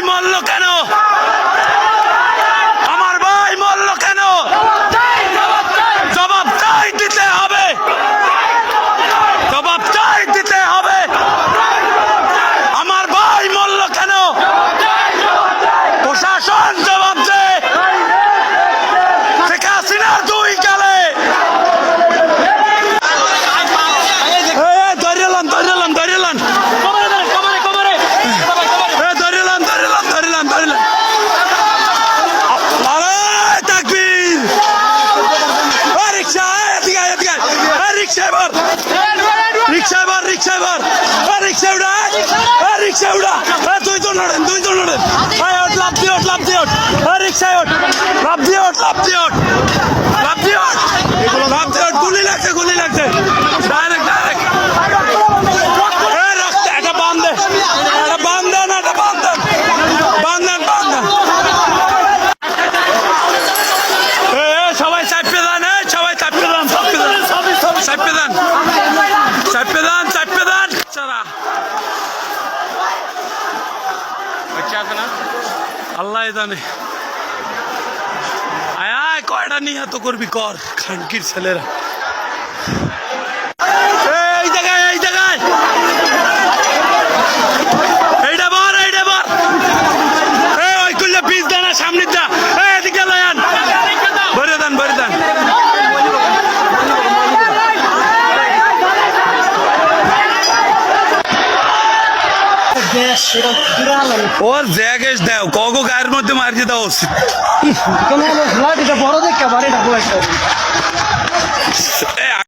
মরল কেন? আমার ভাই মরল কেন? জবাব চাই দিতে হবে, জবাব চাই দিতে হবে। আমার ভাই মরল কেন? প্রশাসন জবাব দে। শেখ হাসিনার দুই গালে গুলি লাগছে, গুলি লাগছে। ডাইরেক্ট ডাইরেক্ট এটা বান্ধে, এটা বান্ধেন, এটা বান্ধেন, বান্ধেন, বান্ধেন। সবাই চাপে দেন, সবাই চাপে দেন, চাপে দেন, চাপে দেন, চাপে দেন, চাপে দেন। আল্লাহ জানে। আয় কয়টা নিহত করবি কর, খানকির ছেলেরা। এই জায়গায়, এই জায়গায়, এইটা বর, এইটা বর। ওই করলে বীজ দেন, সামনে যা, এদিকে লয়ান, ভরে দেন, ভরে দেন। ওর জ্যাগেস দাও, কগো গায়ের মধ্যে মারিয়ে দেওয়া উচিত। বড় দেখা বাড়িটা